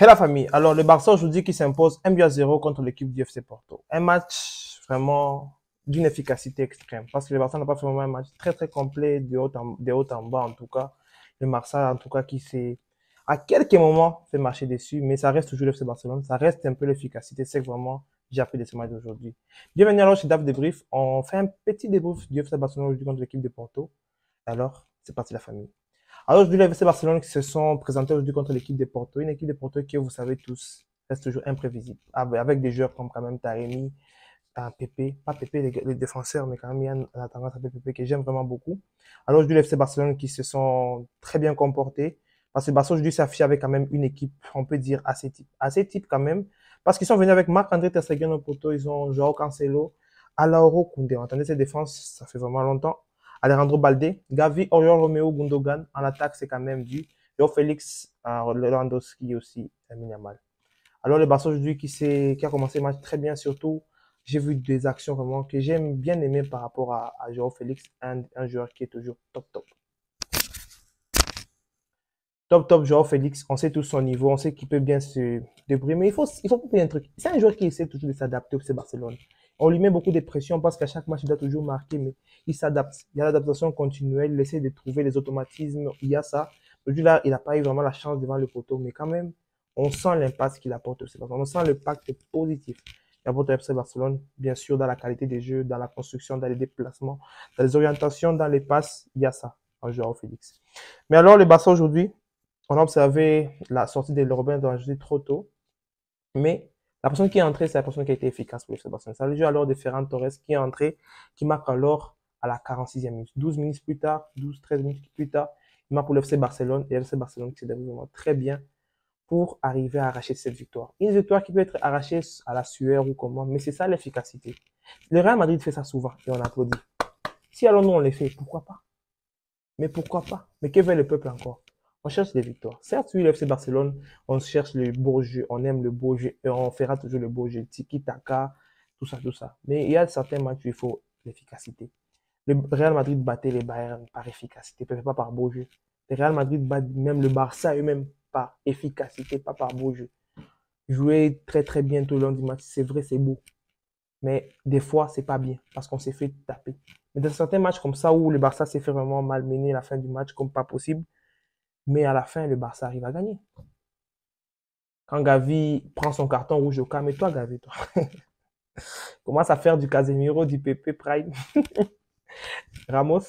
Et la famille. Alors, le Barça aujourd'hui qui s'impose 1-0 contre l'équipe du FC Porto. Un match vraiment d'une efficacité extrême. Parce que le Barça n'a pas fait vraiment un match très très complet de haut en bas en tout cas. Le Barça en tout cas qui s'est à quelques moments fait marcher dessus, mais ça reste toujours le FC Barcelone. Ça reste un peu l'efficacité. C'est vraiment j'ai appris de ce match d'aujourd'hui. Bienvenue alors chez DAF Débrief. On fait un petit débrief du FC Barcelone aujourd'hui contre l'équipe de Porto. Alors, c'est parti la famille. Alors, aujourd'hui, les FC Barcelone qui se sont présentés aujourd'hui contre l'équipe de Porto. Une équipe de Porto qui, vous savez tous, reste toujours imprévisible. Avec des joueurs comme quand même Taremi, Pepe, pas Pepe les défenseurs, mais quand même il y a une tendance à Pepe que j'aime vraiment beaucoup. Alors aujourd'hui, les FC Barcelone qui se sont très bien comportés. Parce que Barcelone aujourd'hui s'affiche avec quand même une équipe, on peut dire, assez type. Assez type quand même. Parce qu'ils sont venus avec Marc-André Ter Stegen au Porto, ils ont Joao Cancelo, Alaoro Koundé. Entendez cette défense, ça fait vraiment longtemps. Alejandro Balde, Gavi, Oriol Romeo, Gundogan. En attaque, c'est quand même du Joao Félix, Lewandowski aussi, Lamine Yamal. Alors le Barça aujourd'hui qui a commencé le match très bien, surtout j'ai vu des actions vraiment que j'aime bien aimer par rapport à Joao Félix, un joueur qui est toujours top top. Top Joao Félix, on sait tout son niveau, on sait qu'il peut bien se débrouiller, mais il faut pas un truc. C'est un joueur qui essaie toujours de s'adapter au FC Barcelone. On lui met beaucoup de pression parce qu'à chaque match, il doit toujours marquer, mais il s'adapte. Il y a l'adaptation continuelle, il essaie de trouver les automatismes, il y a ça. Aujourd'hui, là, il n'a pas eu vraiment la chance devant le poteau, mais quand même, on sent l'impact qu'il apporte au FC Barcelone. On sent l'impact positif qu'il apporte au FC Barcelone, bien sûr, dans la qualité des jeux, dans la construction, dans les déplacements, dans les orientations, dans les passes, il y a ça en Joao Félix. Mais alors, le Barça aujourd'hui, on a observé la sortie de Robin Danjou trop tôt, mais la personne qui est entrée, c'est la personne qui a été efficace pour le FC Barcelone. C'est le jeu alors de Ferran Torres qui est entré, qui marque alors à la 46e minute. 12 minutes plus tard, 12-13 minutes plus tard, il marque pour le FC Barcelone et le FC Barcelone qui s'est débrouillé vraiment très bien pour arriver à arracher cette victoire. Une victoire qui peut être arrachée à la sueur ou comment, mais c'est ça l'efficacité. Le Real Madrid fait ça souvent et on applaudit. Si alors nous on les fait, pourquoi pas? Mais pourquoi pas? Mais que veut le peuple encore? On cherche des victoires. Certes, oui, le FC Barcelone, on cherche le beau jeu, on aime le beau jeu et on fera toujours le beau jeu, tiki-taka, tout ça, tout ça. Mais il y a certains matchs où il faut l'efficacité. Le Real Madrid battait les Bayern par efficacité, peut-être pas par beau jeu. Le Real Madrid bat même le Barça eux-mêmes par efficacité, pas par beau jeu. Jouer très très bien tout le long du match, c'est vrai, c'est beau. Mais des fois, c'est pas bien parce qu'on s'est fait taper. Mais dans certains matchs comme ça où le Barça s'est fait vraiment malmener à la fin du match comme pas possible, mais à la fin, le Barça arrive à gagner. Quand Gavi prend son carton rouge au cas, mais toi, Gavi, toi, commence à faire du Casemiro, du Pepe Prime, Ramos,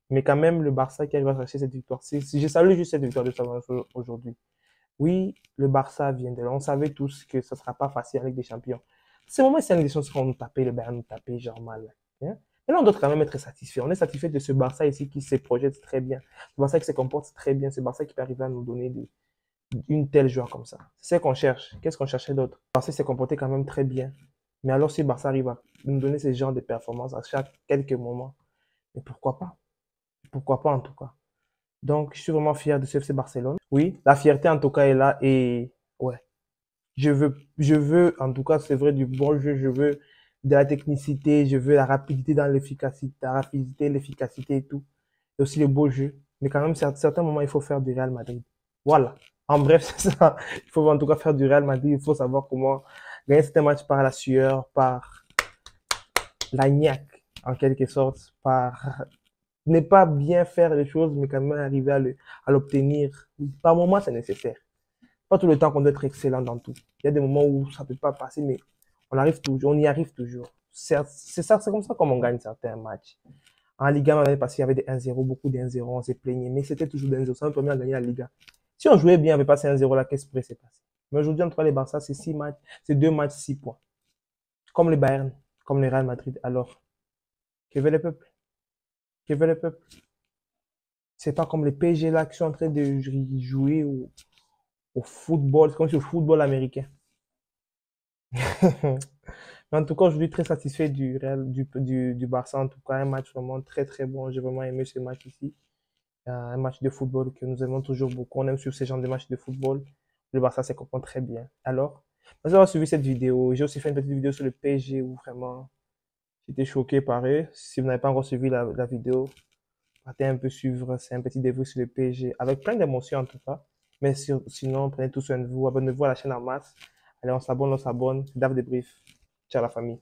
mais quand même le Barça qui arrive à chercher cette victoire. Je salue juste cette victoire de Salvador aujourd'hui. Oui, le Barça vient de là. On savait tous que ce ne sera pas facile avec des champions. C'est moment, c'est une des choses qu'on nous tapait, le Bayern nous tapait, genre mal. Hein? Mais là, on doit quand même être satisfait. On est satisfait de ce Barça ici qui se projette très bien. Ce Barça qui se comporte très bien. Ce Barça qui peut arriver à nous donner une telle joie comme ça. C'est ce qu'on cherche. Qu'est-ce qu'on cherchait d'autre? Le Barça s'est comporté quand même très bien. Mais alors, si le Barça arrive à nous donner ce genre de performances à chaque quelques moments, mais pourquoi pas? Pourquoi pas en tout cas? Donc, je suis vraiment fier de ce FC Barcelone. Oui, la fierté en tout cas est là et ouais, je veux, en tout cas, c'est vrai, du bon jeu, je veux de la technicité, je veux la rapidité dans l'efficacité, la rapidité, l'efficacité et tout. Et aussi le beau jeu. Mais quand même, certains moments, il faut faire du Real Madrid. Voilà. En bref, c'est ça. Il faut en tout cas faire du Real Madrid. Il faut savoir comment gagner certains matchs par la sueur, par la niaque, en quelque sorte, par ne pas bien faire les choses, mais quand même arriver à l'obtenir. Oui, par moment, c'est nécessaire. Pas tout le temps qu'on doit être excellent dans tout. Il y a des moments où ça peut pas passer, mais on arrive toujours, on y arrive toujours. C'est ça, c'est comme ça qu'on gagne certains matchs. En Liga, l'année passée, il y avait des 1-0, beaucoup de 1-0, on s'est plaigné, mais c'était toujours des 1-0. C'est un premier à gagner la Liga. Si on jouait bien, on avait passé 1-0 là, qu'est-ce qui pourrait se passer? Mais aujourd'hui, entre les Barça, c'est 6 matchs, c'est 2 matchs, 6 points. Comme le Bayern, comme le Real Madrid. Alors, que veut le peuple? Que veut le peuple? C'est pas comme les PSG là qui sont en train de jouer au football, c'est comme si au football américain. Mais en tout cas, aujourd'hui, très satisfait du Real, du Barça. En tout cas, un match vraiment très, très bon. J'ai vraiment aimé ce match ici. Un match de football que nous aimons toujours beaucoup. On aime suivre ce genre de match de football. Le Barça se comprend très bien. Alors, vous avez suivi cette vidéo. J'ai aussi fait une petite vidéo sur le PSG où vraiment j'étais choqué par eux. Si vous n'avez pas encore suivi la vidéo, partez un peu suivre. C'est un petit débrief sur le PSG avec plein d'émotions en tout cas. Mais sinon, prenez tout soin de vous. Abonnez-vous à la chaîne en masse. Allez, on s'abonne, on s'abonne. Dave Débrief. Ciao la famille.